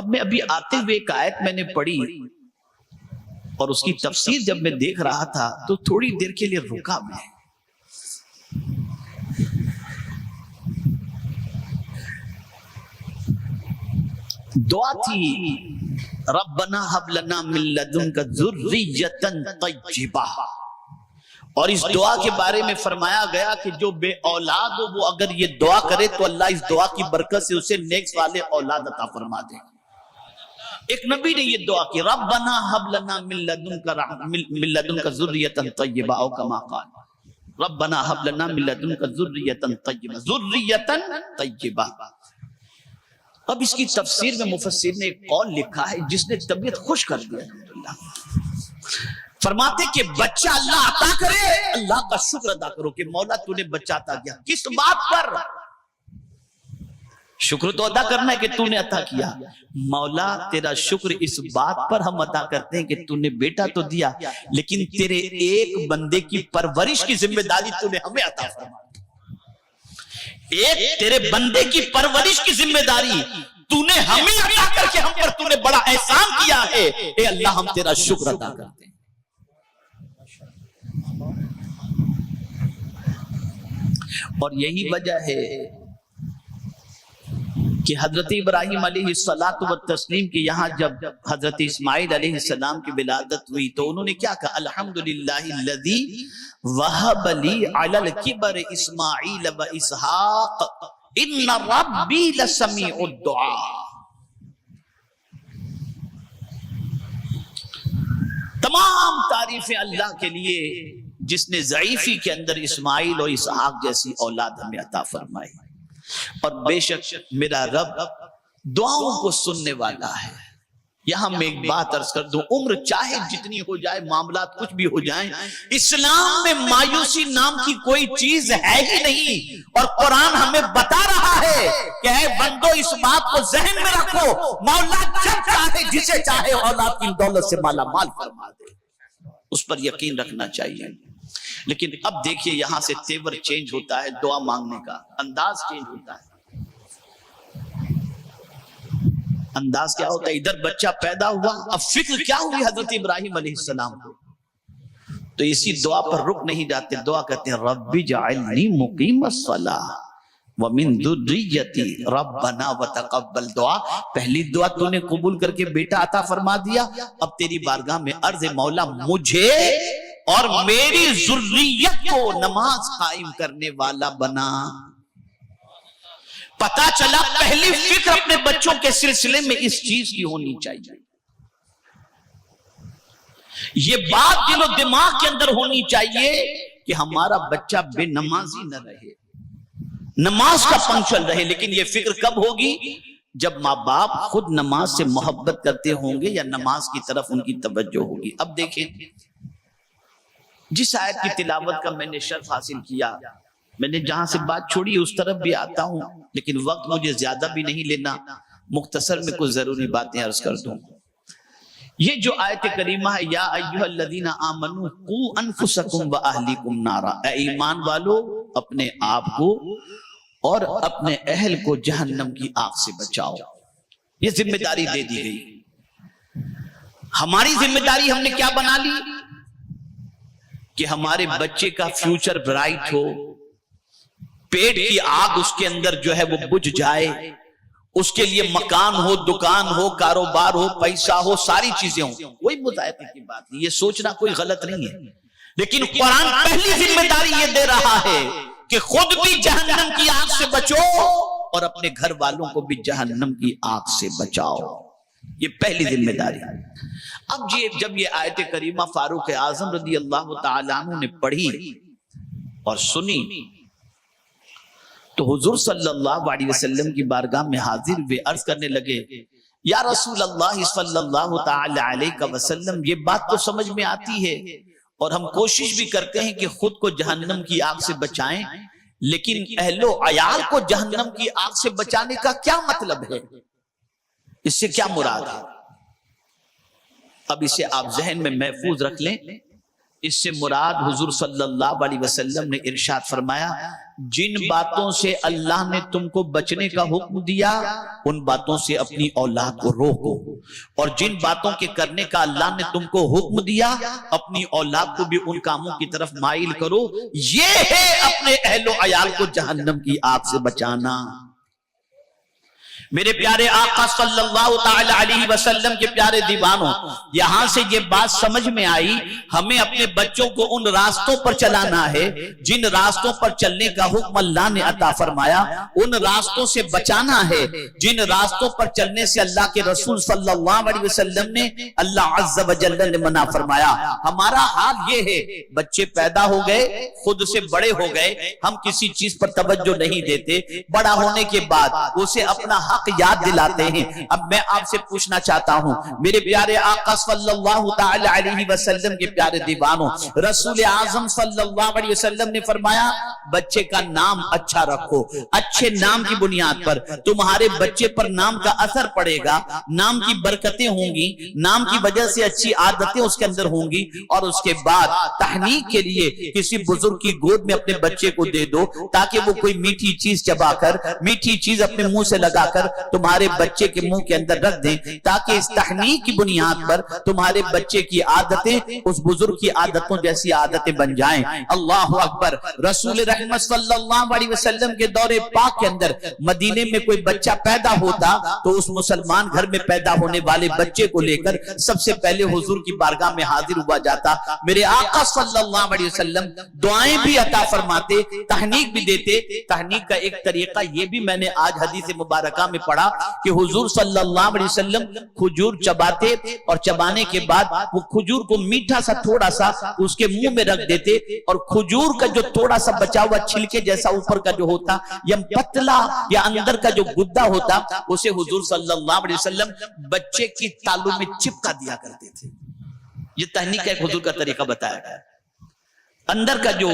اب میں ابھی آتے ہوئے ایک آیت میں نے پڑھی اور اس کی تفسیر جب میں دیکھ رہا تھا تو تھوڑی دیر کے لیے رکا میں. دعا تھی ربنا حب لنا من لدنک ذریۃ طیبہ، اور اس دعا کے بارے میں فرمایا گیا کہ جو بے اولاد ہو وہ اگر یہ دعا کرے تو اللہ اس دعا کی برکت سے اسے نیک صالح اولاد عطا فرما دے. ایک نبی نے یہ دعا کی ربنا حب لنا من لدنک ذریۃ طیبہ، او کما قال ربنا حب لنا من لدنک ذریۃ طیبہ، ذریۃ طیبہ. اب اس کی تفسیر میں مفسر نے ایک قول لکھا ہے جس نے طبیعت خوش کر دیا. فرماتے کہ بچہ اللہ عطا کرے، اللہ کا شکر ادا کرو کہ مولا تو نے بچہ عطا کیا. کس بات پر؟ شکر تو ادا کرنا ہے کہ تو نے عطا کیا. مولا تیرا شکر اس بات پر ہم عطا کرتے ہیں کہ تو نے بیٹا تو دیا، لیکن تیرے ایک بندے کی پرورش کی ذمہ داری تو نے ہمیں عطا فرمائی. ایک تیرے بندے کی پرورش کی ذمہ داری تو نے ہمیں عطا کر کے ہم پر تو نے بڑا احسان کیا ہے. اے اللہ ہم تیرا شکر ادا کرتے ہیں. اور یہی وجہ ہے کہ حضرت ابراہیم علیہ الصلاۃ والتسلیم کے یہاں جب حضرت اسماعیل علیہ السلام کی ولادت ہوئی تو انہوں نے کیا کہا؟ الحمدللہ الذی وہب لی علی الکبر اسماعیل و اسحاق ان ربی لسمیع الدعاء. تمام تعریفیں اللہ کے لیے جس نے ضعیفی کے اندر اسماعیل اور اسحاق جیسی اولاد ہمیں عطا فرمائی. اور بے شک میرا رب دعاؤں کو سننے والا ہے. یہاں میں ایک بات عرض کر دوں، عمر چاہے جتنی ہو جائے، معاملات کچھ بھی ہو جائیں، اسلام میں مایوسی نام کی کوئی چیز ہے ہی نہیں. اور قرآن ہمیں بتا رہا ہے کہ اے بندو اس بات کو ذہن میں رکھو، مولا جب چاہے جسے چاہے اولاد کی دولت سے مالا مال فرما دے. اس پر یقین رکھنا چاہیے. لیکن اب دیکھیے یہاں سے تیور چینج ہوتا ہے، دعا مانگنے کا انداز چینج ہوتا ہے. انداز کیا ہوتا ہے؟ ادھر بچہ پیدا ہوا، اب فکر کیا ہوئی حضرت ابراہیم علیہ السلام کو؟ تو اسی دعا پر رک نہیں جاتے، دعا کرتے ہیں رب اجعلنی مقیم الصلاۃ ومن ذریتی ربنا وتقبل دعا. پہلی دعا تو نے قبول کر کے بیٹا عطا فرما دیا، اب تیری بارگاہ میں عرض ہے مولا مجھے اور میری ذریت کو نماز قائم کرنے والا بنا. پتا چلا پہلی فکر اپنے بچوں کے سلسلے میں اس چیز کی ہونی چاہیے. یہ بات دل و دماغ کے اندر ہونی چاہیے کہ ہمارا بچہ بے نمازی نہ رہے، نماز کا پنکچل رہے. لیکن یہ فکر کب ہوگی؟ جب ماں باپ خود نماز سے محبت کرتے ہوں گے یا نماز کی طرف ان کی توجہ ہوگی. اب دیکھیں جس آیت کی تلاوت کا میں نے شرف حاصل کیا، میں نے جہاں سے بات چھوڑی اس طرف بھی آتا ہوں، لیکن وقت مجھے زیادہ بھی نہیں لینا، مختصر میں کچھ ضروری باتیں عرض کر دوں. یہ جو آیت کریمہ ہے یا ایھا الذین آمنوا قوا انفسکم واہلیکم نارا، اے ایمان والو اپنے آپ کو اور اپنے اہل کو جہنم کی آگ سے بچاؤ. یہ ذمہ داری دے دی گئی. ہماری ذمہ داری ہم نے کیا بنا لی کہ ہمارے بچے کا فیوچر برائٹ ہو، پیٹ کی آگ اس کے اندر جو ہے وہ بجھ جائے، اس کے لیے مکان ہو، دکان ہو، کاروبار ہو، پیسہ ہو، ساری چیزیں ہوں. کوئی مذائقے کی بات نہیں، یہ سوچنا کوئی غلط نہیں ہے. لیکن قرآن پہلی ذمہ داری یہ دے رہا ہے کہ خود بھی جہنم کی آگ سے بچو اور اپنے گھر والوں کو بھی جہنم کی آگ سے بچاؤ. یہ پہلی ذمہ داری. اب جب یہ آیت کریمہ فاروق اعظم رضی اللہ تعالیٰ عنہ نے پڑھی اور سنی تو حضور صلی اللہ علیہ وسلم کی بارگاہ میں حاضر ہوئے، عرض کرنے لگے یا رسول اللہ صلی اللہ تعالی علیہ وسلم یہ بات تو سمجھ میں آتی ہے اور ہم کوشش بھی کرتے ہیں کہ خود کو جہنم کی آگ سے بچائیں، لیکن اہل و عیال کو جہنم کی آگ سے بچانے کا کیا مطلب ہے؟ اس سے کیا مراد ہے؟ اب اسے آپ ذہن میں محفوظ رکھ لیں. اس سے مراد حضور صلی اللہ علیہ وسلم نے ارشاد فرمایا جن باتوں سے اللہ نے تم کو بچنے کا حکم دیا ان باتوں سے اپنی اولاد کو روکو، اور جن باتوں کے کرنے کا اللہ نے تم کو حکم دیا اپنی اولاد کو بھی ان کاموں کی طرف مائل کرو۔ یہ ہے اپنے اہل و عیال کو جہنم کی آگ سے بچانا۔ میرے پیارے آقا صلی اللہ تعالی علیہ وسلم کے پیارے دیوانوں، یہاں سے یہ بات سمجھ میں آئی ہمیں اپنے بچوں کو ان راستوں پر چلانا ہے جن راستوں پر چلنے کا حکم اللہ نے عطا فرمایا، ان راستوں سے بچانا ہے جن راستوں پر چلنے سے اللہ کے رسول صلی اللہ علیہ وسلم نے اللہ عز و جل نے منع فرمایا۔ ہمارا حال یہ ہے بچے پیدا ہو گئے، خود سے بڑے ہو گئے، ہم کسی چیز پر توجہ نہیں دیتے، بڑا ہونے کے بعد اسے اپنا حق یاد دلاتے ہیں۔ اب میں آپ سے پوچھنا چاہتا ہوں میرے پیارے آقا صلی اللہ تعالی علیہ وسلم کے پیارے دیوانوں، رسول اعظم صلی اللہ علیہ وسلم نے فرمایا بچے کا نام اچھا رکھو، اچھے نام کی بنیاد پر تمہارے بچے پر نام کا اثر پڑے گا، نام کی برکتیں ہوں گی، نام کی وجہ سے اچھی عادتیں اس کے اندر ہوں گی، اور اس کے بعد تحنیک کے لیے کسی بزرگ کی گود میں اپنے بچے کو دے دو تاکہ وہ کوئی میٹھی چیز چبا کر، میٹھی چیز اپنے منہ سے لگا کر تمہارے بچے کے منہ کے اندر رکھ دیں تاکہ اس تحنیک کی بنیاد پر تمہارے بچے کی عادتیں اس بزرگ کی عادتوں جیسی عادتیں بن جائیں۔ اللہ اکبر۔ رسول رحمت صلی اللہ علیہ وسلم کے دور پاک کے اندر مدینے میں کوئی بچہ پیدا ہوتا تو اس مسلمان گھر میں پیدا ہونے والے بچے کو لے کر سب سے پہلے حضور کی بارگاہ میں حاضر ہوا جاتا۔ میرے آقا صلی اللہ علیہ وسلم دعائیں بھی عطا فرماتے، تحنیک بھی دیتے۔ تحنیک کا ایک طریقہ یہ بھی میں نے آج حدیث مبارکہ میں پڑھا کہ حضور صلی اللہ علیہ وسلم کھجور چباتے اور چبانے کے بعد وہ کھجور کو میٹھا سا تھوڑا سا اس کے منہ میں رکھ دیتے، اور کھجور کا جو تھوڑا سا بچا ہوا چھلکے جیسا اوپر کا جو ہوتا یا پتلا یا اندر کا جو گدا ہوتا اسے حضور صلی اللہ علیہ وسلم بچے کی تالوں میں چپکا دیا کرتے تھے۔ یہ تحنیک کا ایک حضور کا طریقہ بتایا گیا۔ اندر کا جو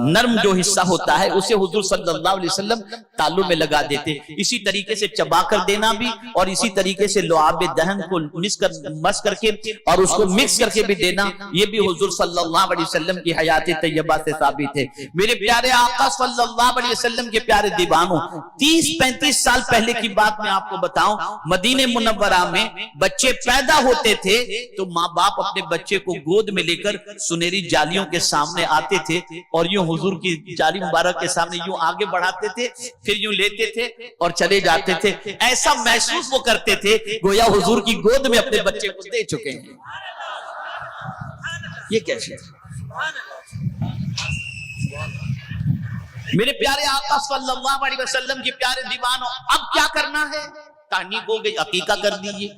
نرم جو حصہ ہوتا ہے اسے حضور صلی اللہ علیہ وسلم تالوں میں لگا دیتے۔ اسی طریقے سے چبا کر دینا بھی، اور اسی طریقے سے لعاب دہن کو مس کر کے اور اس کو مکس کر کے بھی دینا، یہ بھی حضور صلی اللہ علیہ وسلم کی حیات طیبہ سے ثابت ہے۔ میرے پیارے آقا صلی اللہ علیہ وسلم کے پیارے دیوانوں، 30-35 سال پہلے کی بات میں آپ کو بتاؤں، مدینہ منورہ میں بچے پیدا ہوتے تھے تو ماں باپ اپنے بچے کو گود میں لے کر سنہری جالیوں کے سامنے آتے تھے اور یوں حضور کی جالی مبارک کے سامنے یوں آگے بڑھاتے تھے، پھر یوں لیتے تھے اور چلے جاتے تھے۔ ایسا محسوس وہ کرتے تھے گویا حضور کی گود میں اپنے بچے کو دے چکے ہیں۔ یہ کیسے؟ میرے پیارے آقا صلی اللہ علیہ وسلم کے پیارے دیوانوں، اب کیا کرنا ہے؟ تحنیک ہو گئی، عقیقہ کر دیجیے۔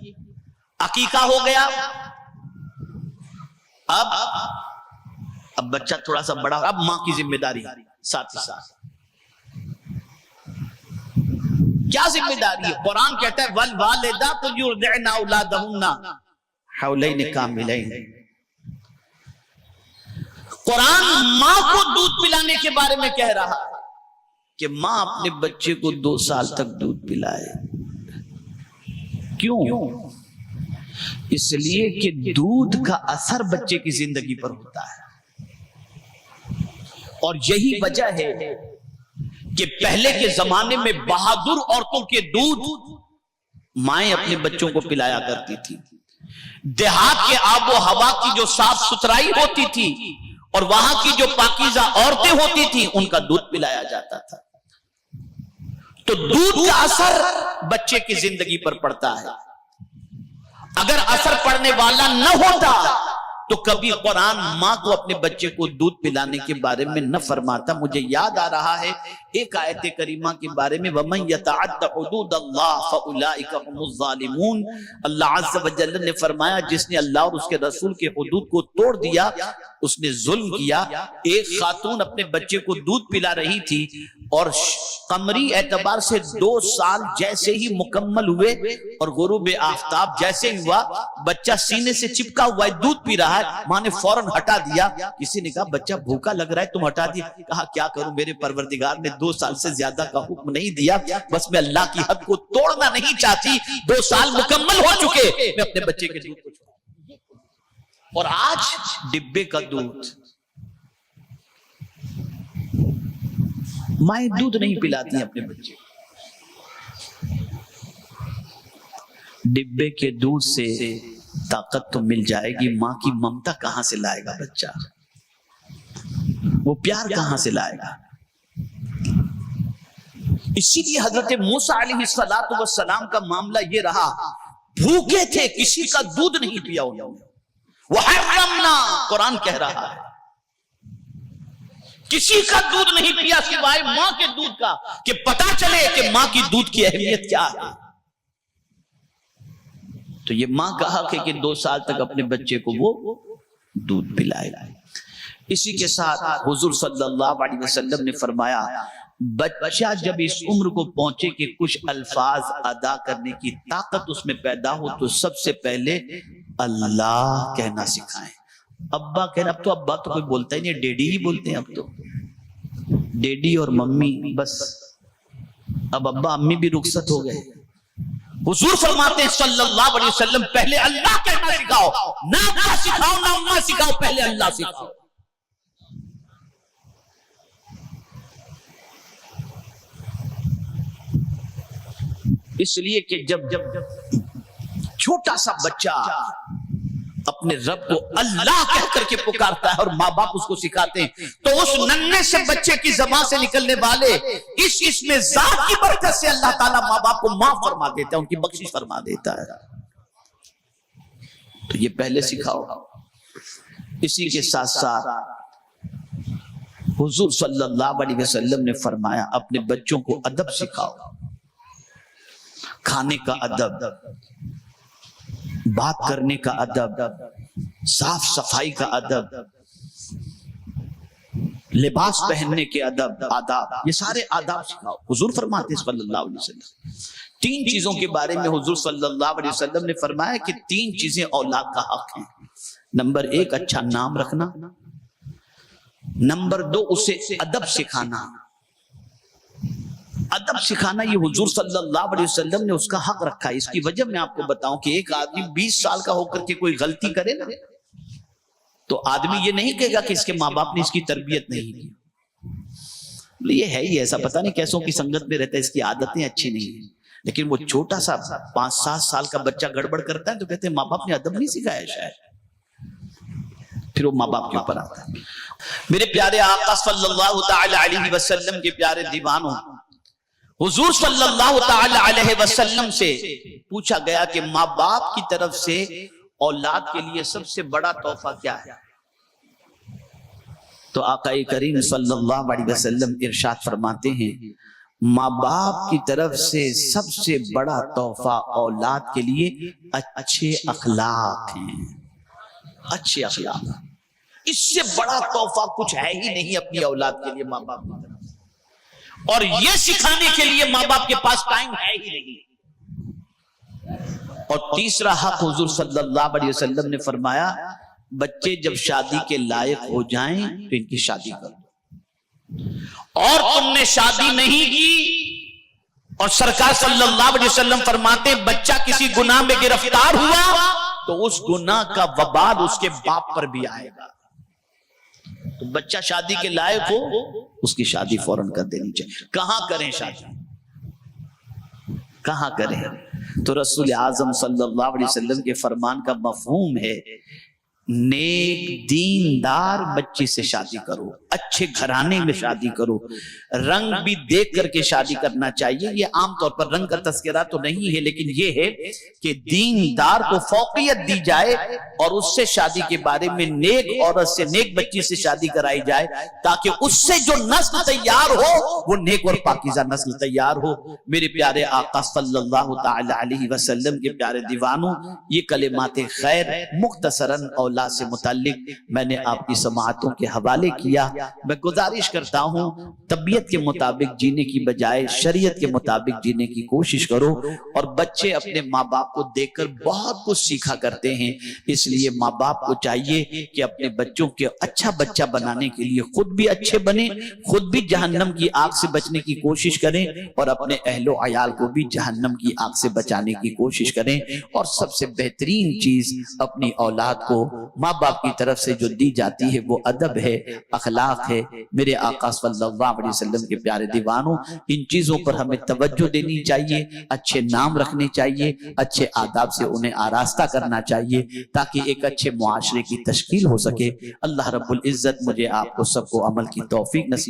عقیقہ ہو گیا، اب بچہ تھوڑا سا بڑا، اب ماں کی ذمہ داری ساتھ ہی ساتھ۔ کیا ذمہ داری ہے؟ قرآن کہتا ہے وَالْوَالِدَاتُ يُرْضِعْنَ أَوْلَادَهُنَّ حَوْلَيْنِ كَامِلَيْنِ۔ قرآن ماں کو دودھ پلانے کے بارے میں کہہ رہا ہے کہ ماں اپنے بچے کو 2 سال تک دودھ پلائے۔ کیوں؟ اس لیے کہ دودھ کا اثر بچے کی زندگی پر ہوتا ہے، اور یہی وجہ ہے کہ پہلے کے زمانے میں بہادر عورتوں کے دودھ مائیں اپنے بچوں کو پلایا کرتی تھی۔ دیہات کے آب و ہوا کی جو صاف ستھرائی ہوتی تھی اور وہاں کی جو پاکیزہ عورتیں ہوتی تھیں ان کا دودھ پلایا جاتا تھا۔ تو دودھ کا اثر بچے کی زندگی پر پڑتا ہے۔ اگر اثر پڑنے والا نہ ہوتا تو کبھی قرآن ماں کو اپنے بچے کو دودھ پلانے کے بارے میں نہ فرماتا۔ مجھے یاد آ رہا ہے ایک آیت کریمہ کے بارے میں، وَمَن يَتَعَدَّ حُدُودَ اللَّهِ فَأُولَئِكَ هُمُ الظَّالِمُونَ۔ اللہ عز و جل نے فرمایا جس نے اللہ اور اس کے رسول کے حدود کو توڑ دیا اس نے ظلم کیا۔ ایک خاتون اپنے بچے کو دودھ پلا رہی تھی اور قمری اعتبار سے 2 سال جیسے ہی مکمل ہوئے اور غروب آفتاب جیسے ہوا، بچہ سینے سے چپکا ہوا ہے، دودھ پی رہا ہے، ماں نے فوراً ہٹا دیا۔ کسی نے کہا بچہ بھوکا لگ رہا ہے تم ہٹا دیا؟ کہا کیا کروں، میرے پروردگار نے 2 سال سے زیادہ کا حکم نہیں دیا، بس میں اللہ کی حد کو توڑنا نہیں چاہتی، 2 سال مکمل ہو چکے، میں اپنے بچے کے دودھ کو چھوڑوں۔ اور آج ڈبے کا دودھ، مائیں دودھ نہیں پلاتی ہیں اپنے بچے، ڈبے کے دودھ سے طاقت تو مل جائے گی، ماں کی ممتا کہاں سے لائے گا بچہ؟ وہ پیار کہاں سے لائے گا؟ اسی لیے حضرت موسیٰ علیہ السلام کا معاملہ یہ رہا، بھوکے تھے، کسی کا دودھ نہیں پیا انہوں نے، وَحَرَّمْنَا، قرآن کہہ رہا ہے کسی کا دودھ نہیں پیا سوائے ماں کے دودھ کا، کہ پتا چلے کہ ماں کی دودھ کی اہمیت کیا ہے۔ تو یہ ماں کا حق ہے کہ 2 سال تک اپنے بچے کو وہ دودھ پلائے۔ اسی کے ساتھ حضور صلی اللہ علیہ وسلم نے فرمایا بچہ جب اس عمر کو پہنچے کہ کچھ الفاظ ادا کرنے کی طاقت اس میں پیدا ہو تو سب سے پہلے اللہ کہنا سکھائیں۔ ابا کہنا، اب تو ابا تو کوئی بولتا ہی نہیں، ڈیڈی ہی بولتے ہیں، اب تو ڈیڈی اور ممی بس، اب ابا امی بھی رخصت ہو گئے۔ حضور فرماتے ہیں صلی اللہ علیہ وسلم پہلے اللہ کہنا سکھاؤ، نہ ابا سکھاؤ نہ اما سکھاؤ، پہلے اللہ سکھاؤ۔ اس لیے کہ جب چھوٹا سا بچہ اپنے رب کو اللہ کہہ کر کے پکارتا ہے اور ماں باپ اس کو سکھاتے ہیں تو اس ننھے سے بچے کی زبان سے نکلنے والے اس میں ذات کی برکت سے اللہ تعالیٰ ماں باپ کو معاف فرما دیتا ہے، ان کی بخشش فرما دیتا ہے۔ تو یہ پہلے سکھاؤ۔ اسی کے ساتھ ساتھ حضور صلی اللہ علیہ وسلم نے فرمایا اپنے بچوں کو ادب سکھاؤ، کھانے کا ادب، بات کرنے کا ادب، صاف صفائی کا ادب، لباس پہننے کے ادب، آداب، یہ سارے آداب سکھاؤ۔ حضور فرماتے ہیں صلی اللہ علیہ وسلم 3 چیزوں کے بارے میں حضور صلی اللہ علیہ وسلم نے فرمایا کہ 3 چیزیں اولاد کا حق ہیں۔ نمبر 1 اچھا نام رکھنا، نمبر 2 اسے ادب سکھانا۔ ادب سکھانا یہ حضور صلی اللہ علیہ وسلم نے اس کا حق رکھا ہے۔ اس کی وجہ میں آپ کو بتاؤں کہ ایک آدمی 20 سال کا ہو کر کے کوئی غلطی کرے نا تو آدمی یہ نہیں کہے گا کہ اس کے ماں باپ نے اس کی تربیت نہیں کی، یہ ہے ہی ایسا، پتہ نہیں کیسوں کی سنگت میں رہتا ہے، اس کی عادتیں اچھی نہیں ہیں۔ لیکن وہ چھوٹا سا 5-7 سال کا بچہ گڑبڑ کرتا ہے تو کہتے ہیں ماں باپ نے ادب نہیں سکھایا شاید، پھر وہ ماں باپ کے اوپر آتا ہے۔ میرے پیارے آقا صلی اللہ تعالی علیہ وسلم کے پیارے دیوانوں، حضور صلی اللہ تعالی علیہ وسلم سے پوچھا گیا کہ ماں باپ کی طرف سے اولاد کے لیے سب سے بڑا تحفہ کیا ہے؟ تو آقا کریم صلی اللہ علیہ وسلم ارشاد فرماتے ہیں ماں باپ کی طرف سے سب سے بڑا تحفہ اولاد کے لیے اچھے اخلاق ہیں۔ اچھے اخلاق، اس سے بڑا تحفہ کچھ ہے ہی نہیں اپنی اولاد کے لیے ماں باپ کی طرف سے، اور یہ سکھانے کے لیے ماں باپ کے پاس ٹائم ہے ہی نہیں۔ اور تیسرا حق حضور صلی اللہ علیہ وسلم نے فرمایا بچے جب شادی کے لائق ہو جائیں تو ان کی شادی کر دو، اور تم نے شادی نہیں کی اور سرکار صلی اللہ علیہ وسلم فرماتے بچہ کسی گناہ میں گرفتار ہوا تو اس گناہ کا وبال اس کے باپ پر بھی آئے گا۔ تو بچہ شادی کے لائق ہو اس کی شادی فوراً کر دینی چاہیے۔ کہاں کریں شادی؟ کہاں کریں؟ تو رسول اعظم صلی اللہ علیہ وسلم کے فرمان کا مفہوم ہے نیک دیندار بچی سے شادی کرو، اچھے گھرانے میں شادی کرو، رنگ بھی دیکھ کر کے شادی کرنا چاہیے۔ یہ عام طور پر رنگ کا تذکرہ تو نہیں ہے، لیکن یہ ہے کہ دیندار کو فوقیت دی جائے اور اس سے شادی کے بارے میں نیک عورت سے، نیک بچی سے شادی کرائی جائے تاکہ اس سے جو نسل تیار ہو وہ نیک اور پاکیزہ نسل تیار ہو۔ میرے پیارے آقا صلی اللہ تعالی علیہ وسلم کے پیارے دیوانوں، یہ کلمات خیر مختصراً اولاد سے متعلق میں نے آپ کی سماعتوں کے حوالے کیا۔ میں گزارش کرتا ہوں طبیعت کے مطابق جینے کی بجائے شریعت کے مطابق جینے کی کوشش کرو، اور بچے اپنے ماں باپ کو دیکھ کر بہت کچھ سیکھا کرتے ہیں، اس لیے ماں باپ کو چاہیے کہ اپنے بچوں کے اچھا بچہ بنانے کے لیے خود بھی اچھے بنیں، خود بھی جہنم کی آگ سے بچنے کی کوشش کریں اور اپنے اہل و عیال کو بھی جہنم کی آگ سے بچانے کی کوشش کریں، اور سب سے بہترین چیز اپنی اولاد کو ماں باپ کی طرف سے جو دی جاتی ہے وہ ادب ہے، اخلاق ہے۔ میرے آقا صلی اللہ علیہ وسلم کے پیارے دیوانوں، ان چیزوں پر ہمیں توجہ دینی چاہیے، اچھے نام رکھنے چاہیے، اچھے آداب سے انہیں آراستہ کرنا چاہیے تاکہ ایک اچھے معاشرے کی تشکیل ہو سکے۔ اللہ رب العزت مجھے آپ کو سب کو عمل کی توفیق نصیب